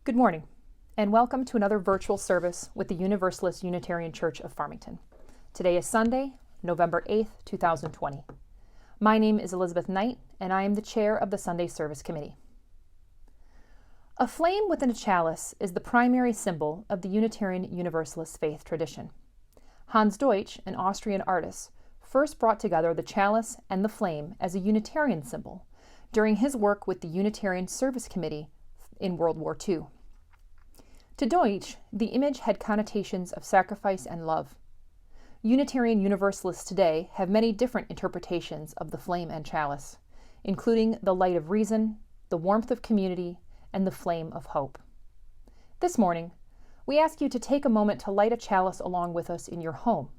Good morning, and welcome to another virtual service with the Universalist Unitarian Church of Farmington. Today is Sunday, November 8th, 2020. My name is Elizabeth Knight, and I am the chair of the Sunday Service Committee. A flame within a chalice is the primary symbol of the Unitarian Universalist faith tradition. Hans Deutsch, an Austrian artist, first brought together the chalice and the flame as a Unitarian symbol during his work with the Unitarian Service Committee in World War II. To Deutsch, the image had connotations of sacrifice and love. Unitarian Universalists today have many different interpretations of the flame and chalice, including the light of reason, the warmth of community, and the flame of hope. This morning, we ask you to take a moment to light a chalice along with us in your home.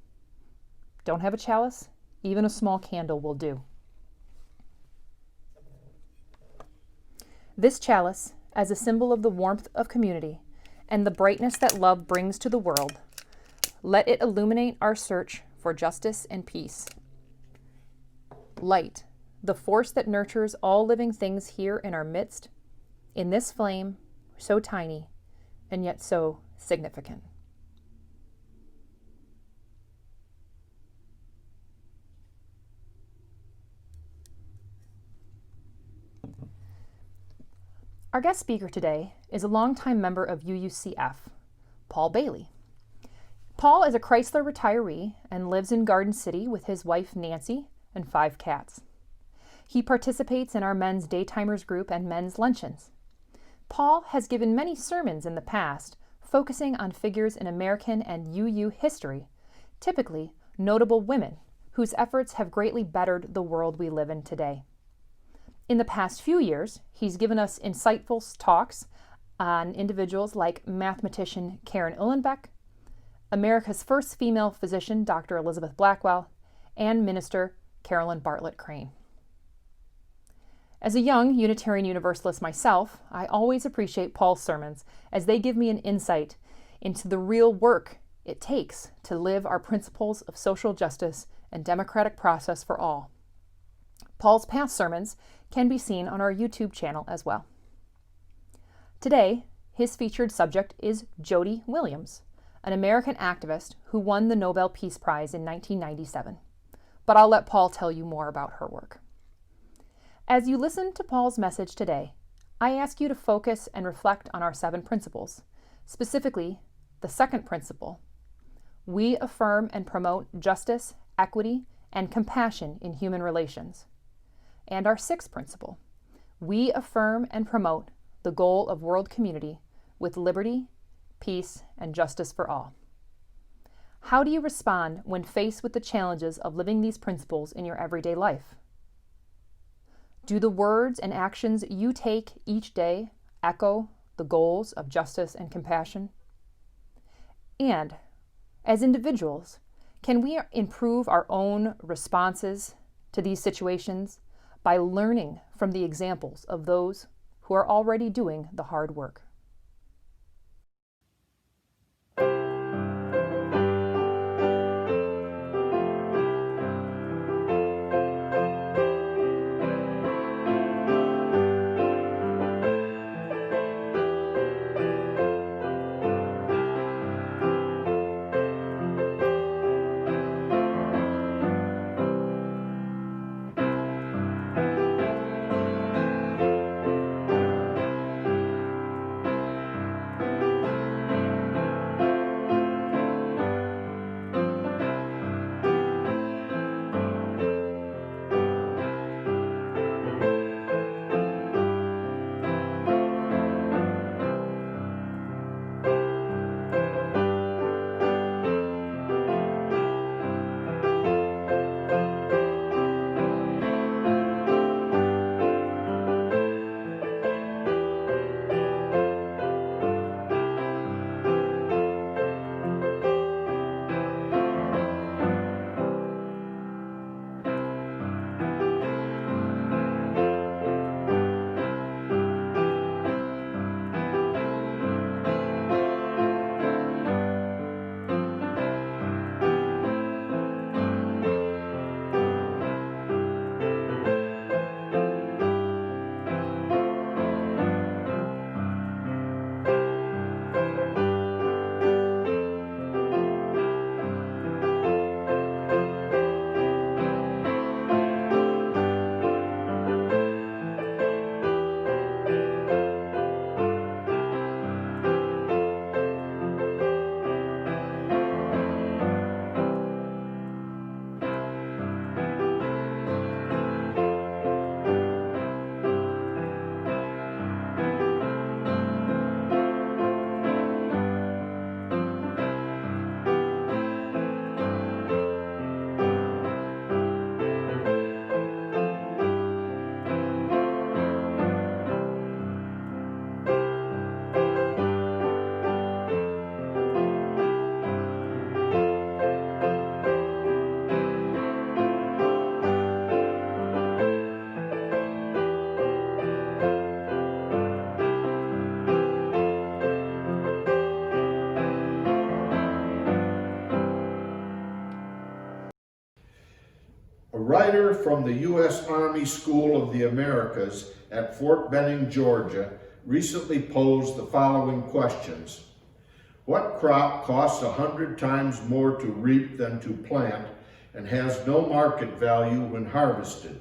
Don't have a chalice? Even a small candle will do. This chalice, as a symbol of the warmth of community and the brightness that love brings to the world, let it illuminate our search for justice and peace. Light, the force that nurtures all living things here in our midst, in this flame, so tiny and yet so significant. Our guest speaker today is a longtime member of UUCF, Paul Bailey. Paul is a Chrysler retiree and lives in Garden City with his wife Nancy and 5 cats. He participates in our men's daytimers group and men's luncheons. Paul has given many sermons in the past focusing on figures in American and UU history, typically notable women whose efforts have greatly bettered the world we live in today. In the past few years, he's given us insightful talks on individuals like mathematician Karen Uhlenbeck, America's first female physician, Dr. Elizabeth Blackwell, and Minister Carolyn Bartlett Crane. As a young Unitarian Universalist myself, I always appreciate Paul's sermons as they give me an insight into the real work it takes to live our principles of social justice and democratic process for all. Paul's past sermons can be seen on our YouTube channel as well. Today, his featured subject is Jody Williams, an American activist who won the Nobel Peace Prize in 1997. But I'll let Paul tell you more about her work. As you listen to Paul's message today, I ask you to focus and reflect on our 7 principles, specifically the second principle: we affirm and promote justice, equity, and compassion in human relations. And our 6th principle: we affirm and promote the goal of world community with liberty, peace, and justice for all. How do you respond when faced with the challenges of living these principles in your everyday life? Do the words and actions you take each day echo the goals of justice and compassion? And, as individuals, can we improve our own responses to these situations by learning from the examples of those who are already doing the hard work? writer from the U.S. Army School of the Americas at Fort Benning, Georgia, recently posed the following questions. What crop costs 100 times more to reap than to plant and has no market value when harvested?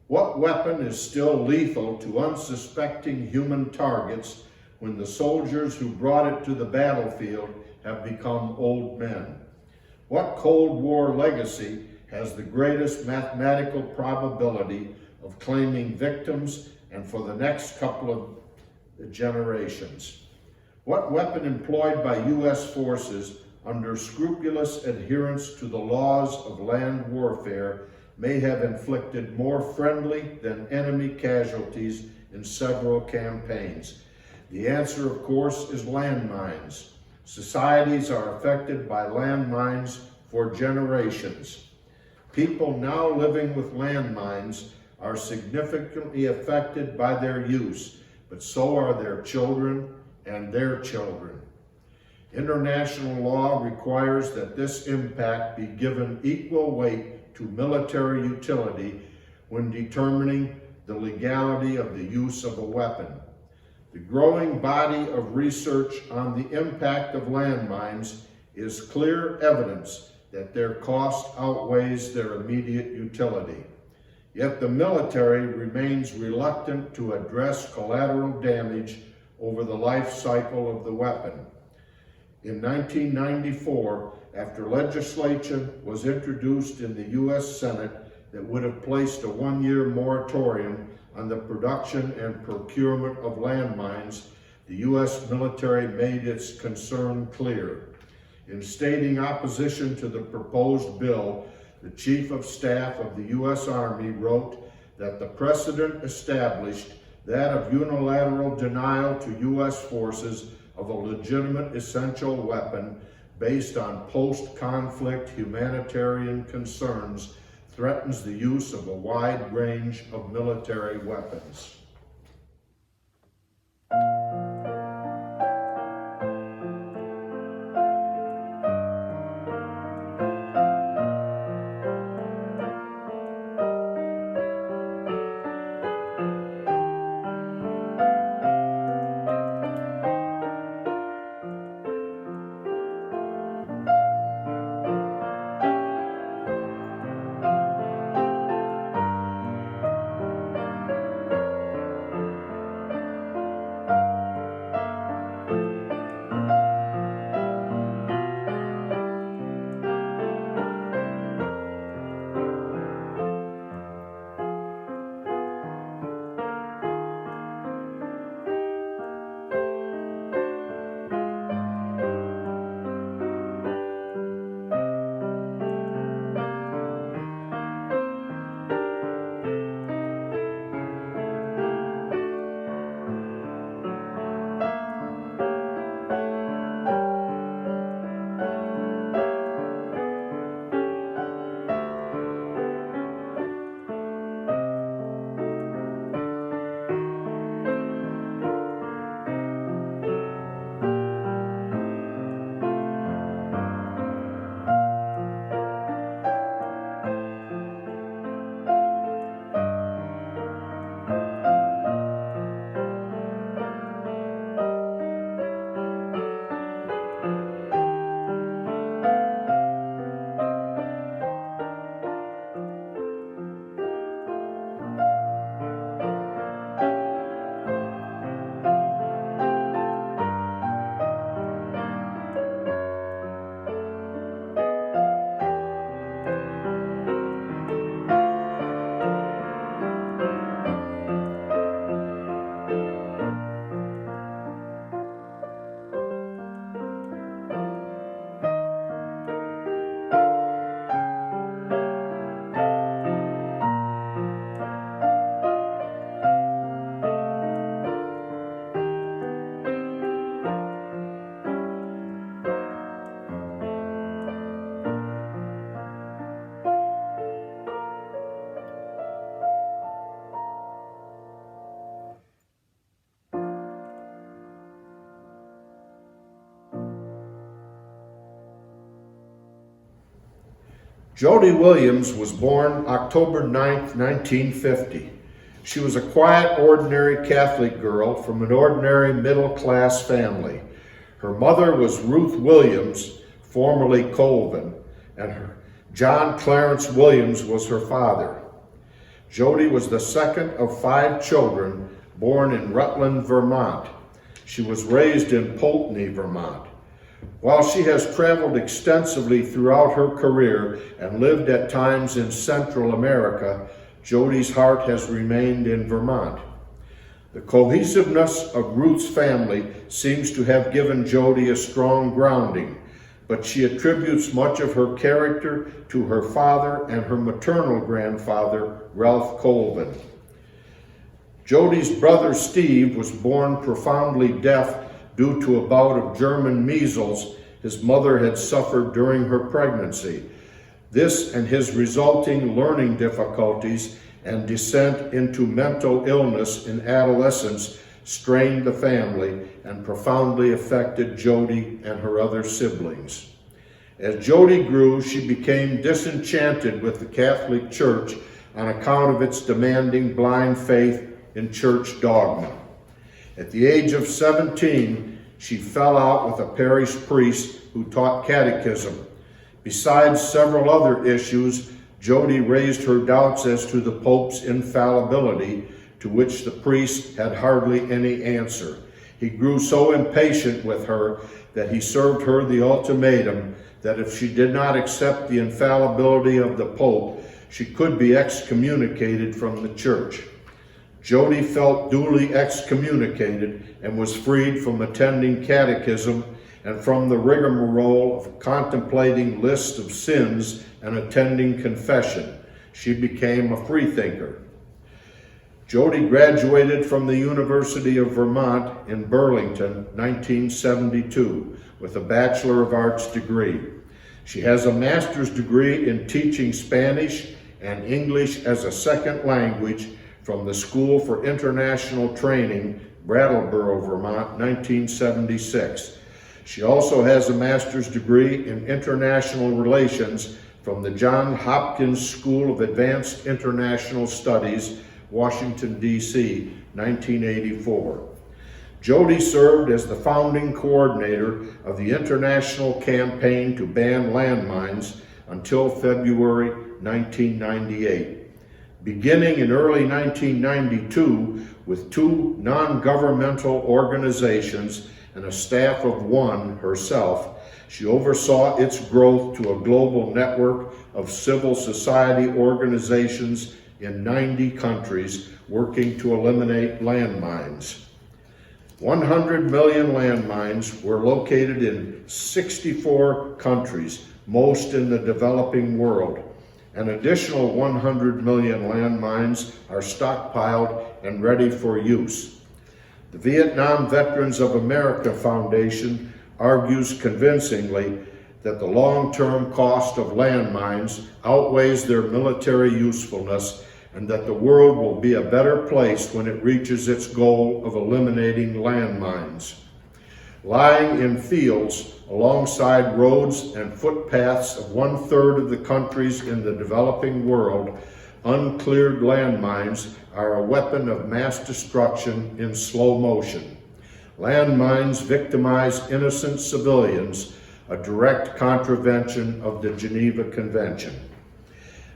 What weapon is still lethal to unsuspecting human targets when the soldiers who brought it to the battlefield have become old men? What Cold War legacy has the greatest mathematical probability of claiming victims and for the next couple of generations? What weapon employed by U.S. forces under scrupulous adherence to the laws of land warfare may have inflicted more friendly than enemy casualties in several campaigns? The answer, of course, is landmines. Societies are affected by landmines for generations. People now living with landmines are significantly affected by their use, but so are their children and their children. International law requires that this impact be given equal weight to military utility when determining the legality of the use of a weapon. The growing body of research on the impact of landmines is clear evidence that their cost outweighs their immediate utility. Yet the military remains reluctant to address collateral damage over the life cycle of the weapon. In 1994, after legislation was introduced in the U.S. Senate that would have placed a one-year moratorium on the production and procurement of landmines, the U.S. military made its concern clear. In stating opposition to the proposed bill, the Chief of Staff of the U.S. Army wrote that the precedent established, that of unilateral denial to U.S. forces of a legitimate essential weapon based on post-conflict humanitarian concerns, threatens the use of a wide range of military weapons. Jody Williams was born October 9, 1950. She was a quiet, ordinary Catholic girl from an ordinary middle-class family. Her mother was Ruth Williams, formerly Colvin, and John Clarence Williams was her father. Jody was the second of 5 children born in Rutland, Vermont. She was raised in Poultney, Vermont. While she has traveled extensively throughout her career and lived at times in Central America, Jody's heart has remained in Vermont. The cohesiveness of Ruth's family seems to have given Jody a strong grounding, but she attributes much of her character to her father and her maternal grandfather, Ralph Colvin. Jody's brother Steve was born profoundly deaf due to a bout of German measles his mother had suffered during her pregnancy. This and his resulting learning difficulties and descent into mental illness in adolescence strained the family and profoundly affected Jody and her other siblings. As Jody grew, she became disenchanted with the Catholic Church on account of its demanding blind faith in church dogma. At the age of 17, she fell out with a parish priest who taught catechism. Besides several other issues, Jody raised her doubts as to the Pope's infallibility, to which the priest had hardly any answer. He grew so impatient with her that he served her the ultimatum that if she did not accept the infallibility of the Pope, she could be excommunicated from the church. Jody felt duly excommunicated and was freed from attending catechism and from the rigmarole of contemplating lists of sins and attending confession. She became a freethinker. Jody graduated from the University of Vermont in Burlington, 1972, with a Bachelor of Arts degree. She has a master's degree in teaching Spanish and English as a second language from the School for International Training, Brattleboro, Vermont, 1976. She also has a master's degree in international relations from the Johns Hopkins School of Advanced International Studies, Washington, D.C., 1984. Jody served as the founding coordinator of the international campaign to ban landmines until February 1998. Beginning in early 1992 with 2 non-governmental organizations and a staff of 1 herself, she oversaw its growth to a global network of civil society organizations in 90 countries working to eliminate landmines. 100 million landmines were located in 64 countries, most in the developing world. An additional 100 million landmines are stockpiled and ready for use. The Vietnam Veterans of America Foundation argues convincingly that the long-term cost of landmines outweighs their military usefulness and that the world will be a better place when it reaches its goal of eliminating landmines. Lying in fields alongside roads and footpaths of 1/3 of the countries in the developing world, uncleared landmines are a weapon of mass destruction in slow motion. Landmines victimize innocent civilians, a direct contravention of the Geneva Convention.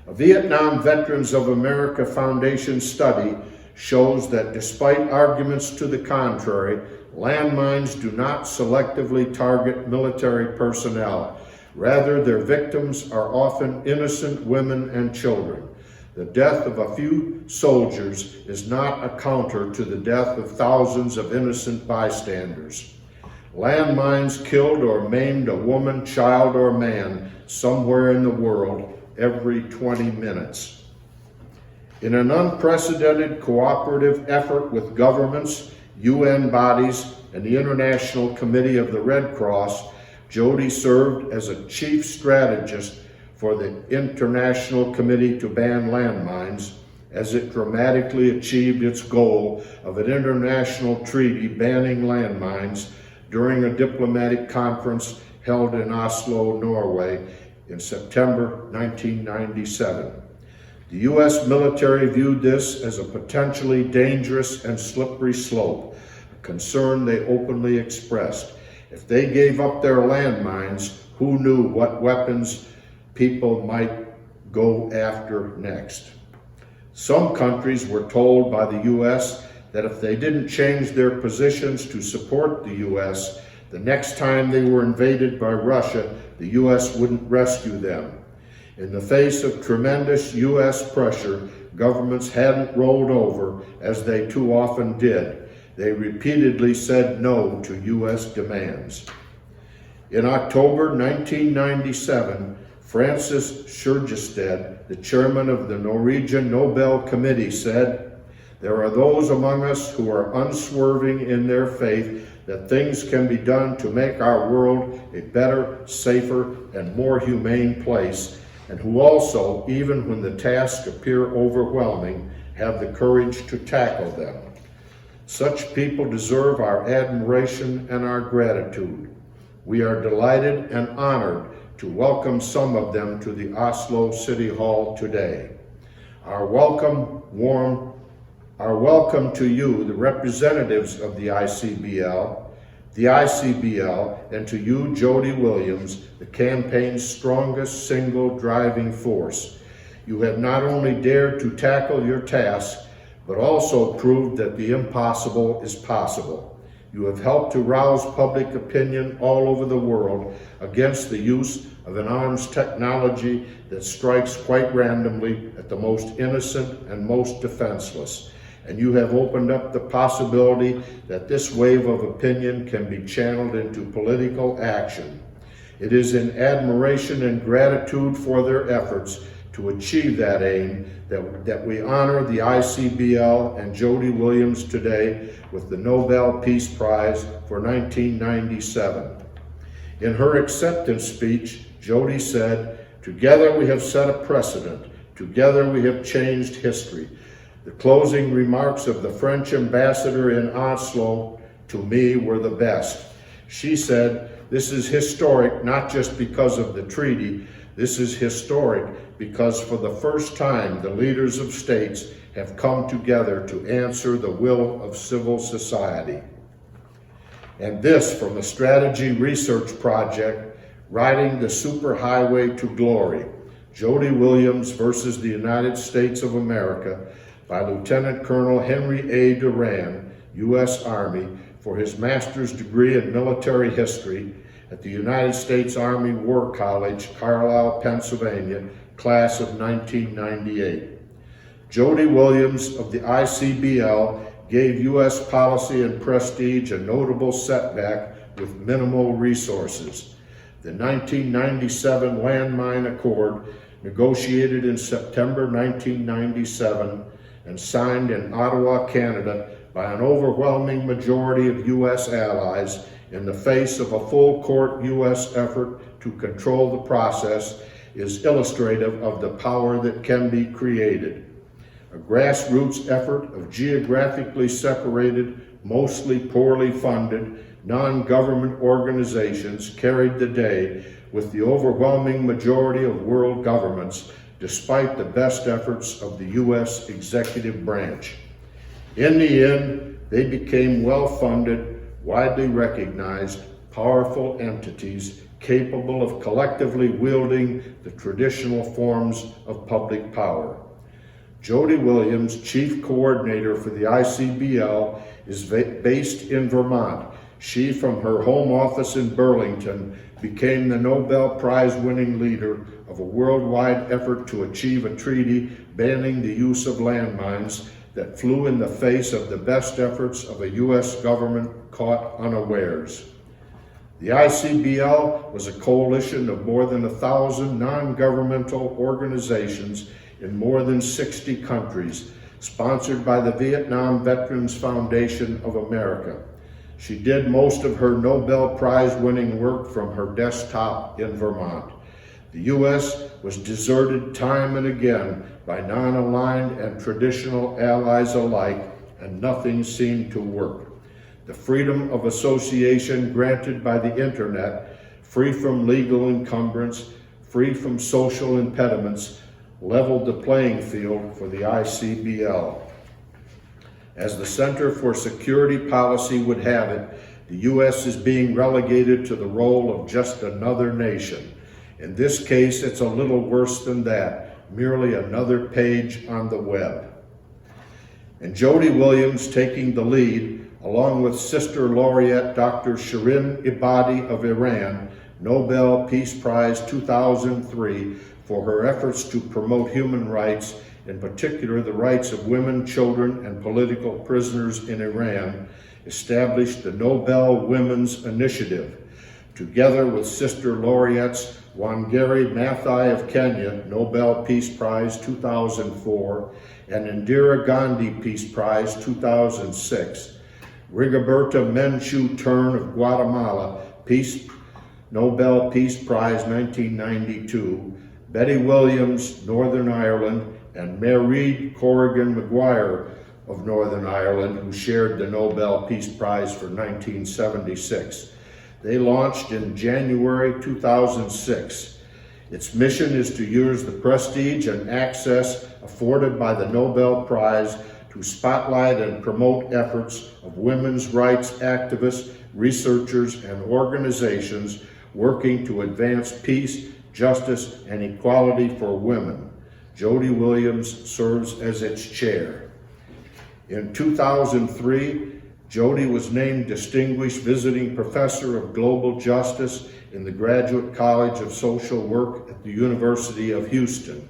A Vietnam Veterans of America Foundation study shows that despite arguments to the contrary, landmines do not selectively target military personnel. Rather, their victims are often innocent women and children. The death of a few soldiers is not a counter to the death of thousands of innocent bystanders. Landmines killed or maimed a woman, child, or man somewhere in the world every 20 minutes. In an unprecedented cooperative effort with governments, UN bodies, and the International Committee of the Red Cross, Jody served as a chief strategist for the International Committee to Ban Landmines as it dramatically achieved its goal of an international treaty banning landmines during a diplomatic conference held in Oslo, Norway in September 1997. The U.S. military viewed this as a potentially dangerous and slippery slope, a concern they openly expressed. If they gave up their landmines, who knew what weapons people might go after next? Some countries were told by the U.S. that if they didn't change their positions to support the U.S., the next time they were invaded by Russia, the U.S. wouldn't rescue them. In the face of tremendous U.S. pressure, governments hadn't rolled over, as they too often did. They repeatedly said no to U.S. demands. In October 1997, Francis Sjöstedt, the chairman of the Norwegian Nobel Committee, said, "There are those among us who are unswerving in their faith that things can be done to make our world a better, safer, and more humane place, and who also, even when the tasks appear overwhelming, have the courage to tackle them. Such people deserve our admiration and our gratitude. We are delighted and honored to welcome some of them to the Oslo City Hall today. Our welcome to you, the representatives of the ICBL, and to you, Jody Williams, the campaign's strongest single driving force. You have not only dared to tackle your task, but also proved that the impossible is possible. You have helped to rouse public opinion all over the world against the use of an arms technology that strikes quite randomly at the most innocent and most defenseless. And you have opened up the possibility that this wave of opinion can be channeled into political action. It is in admiration and gratitude for their efforts to achieve that aim that we honor the ICBL and Jody Williams today with the Nobel Peace Prize for 1997. In her acceptance speech, Jody said, "Together we have set a precedent. Together we have changed history." The closing remarks of the French ambassador in Oslo, to me, were the best. She said, "This is historic not just because of the treaty. This is historic because for the first time the leaders of states have come together to answer the will of civil society." And this from the Strategy Research Project, Riding the Superhighway to Glory, Jody Williams versus the United States of America, by Lieutenant Colonel Henry A. Duran, U.S. Army, for his master's degree in military history at the United States Army War College, Carlisle, Pennsylvania, class of 1998. Jody Williams of the ICBL gave U.S. policy and prestige a notable setback with minimal resources. The 1997 Landmine Accord, negotiated in September 1997, and signed in Ottawa, Canada, by an overwhelming majority of U.S. allies in the face of a full-court U.S. effort to control the process, is illustrative of the power that can be created. A grassroots effort of geographically separated, mostly poorly funded, non-government organizations carried the day with the overwhelming majority of world governments, despite the best efforts of the U.S. executive branch. In the end, they became well-funded, widely recognized, powerful entities capable of collectively wielding the traditional forms of public power. Jody Williams, chief coordinator for the ICBL, is based in Vermont. She, from her home office in Burlington, became the Nobel Prize-winning leader of a worldwide effort to achieve a treaty banning the use of landmines that flew in the face of the best efforts of a U.S. government caught unawares. The ICBL was a coalition of more than 1,000 non-governmental organizations in more than 60 countries, sponsored by the Vietnam Veterans Foundation of America. She did most of her Nobel Prize-winning work from her desktop in Vermont. The U.S. was deserted time and again by non-aligned and traditional allies alike, and nothing seemed to work. The freedom of association granted by the internet, free from legal encumbrance, free from social impediments, leveled the playing field for the ICBL. As the Center for Security Policy would have it, the U.S. is being relegated to the role of just another nation. In this case, it's a little worse than that, merely another page on the web. And Jody Williams taking the lead, along with Sister Laureate Dr. Shirin Ebadi of Iran, Nobel Peace Prize 2003, for her efforts to promote human rights, in particular the rights of women, children, and political prisoners in Iran, established the Nobel Women's Initiative. Together with Sister Laureates Wangari Maathai of Kenya, Nobel Peace Prize 2004, and Indira Gandhi Peace Prize 2006, Rigoberta Menchú Tern of Guatemala, Nobel Peace Prize 1992, Betty Williams, Northern Ireland, and Mairead Corrigan Maguire of Northern Ireland, who shared the Nobel Peace Prize for 1976. They launched in January 2006. Its mission is to use the prestige and access afforded by the Nobel Prize to spotlight and promote efforts of women's rights activists, researchers, and organizations working to advance peace, justice, and equality for women. Jody Williams serves as its chair. In 2003, Jody was named Distinguished Visiting Professor of Global Justice in the Graduate College of Social Work at the University of Houston.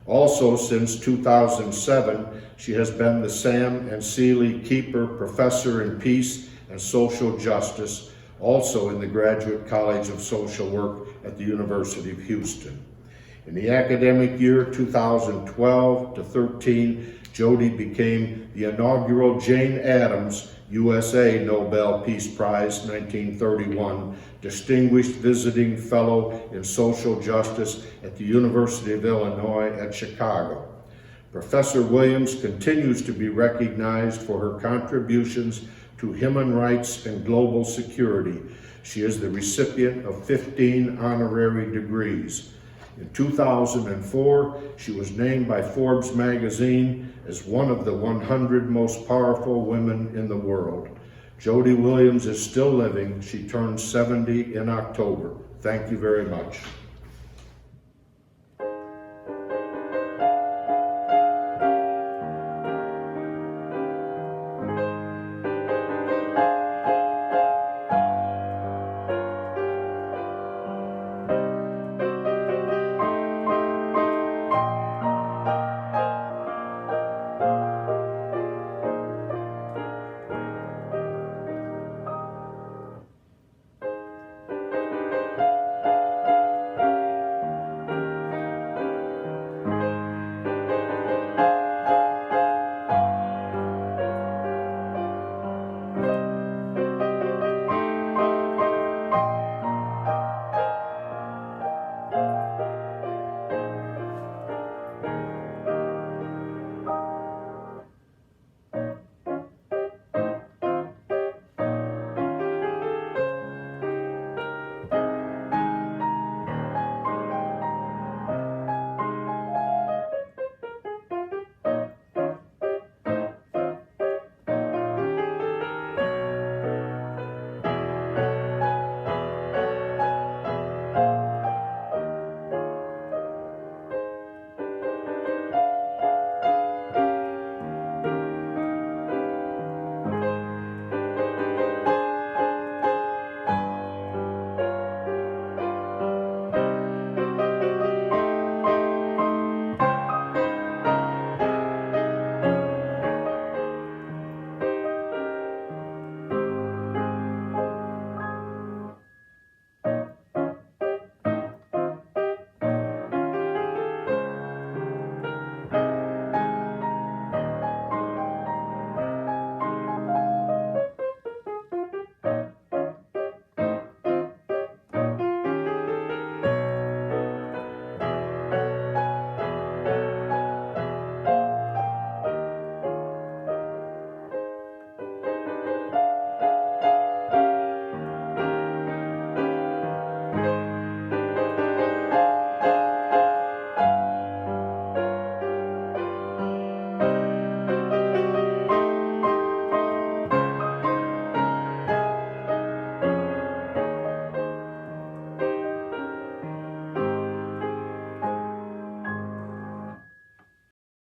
Also, since 2007, she has been the Sam and Seeley Keeper Professor in Peace and Social Justice, also in the Graduate College of Social Work at the University of Houston. In the academic year 2012 to 13, Jody became the inaugural Jane Addams USA Nobel Peace Prize 1931 Distinguished Visiting Fellow in Social Justice at the University of Illinois at Chicago. Professor Williams continues to be recognized for her contributions to human rights and global security. She is the recipient of 15 honorary degrees. In 2004, she was named by Forbes magazine as one of the 100 most powerful women in the world. Jody Williams is still living. She turned 70 in October. Thank you very much.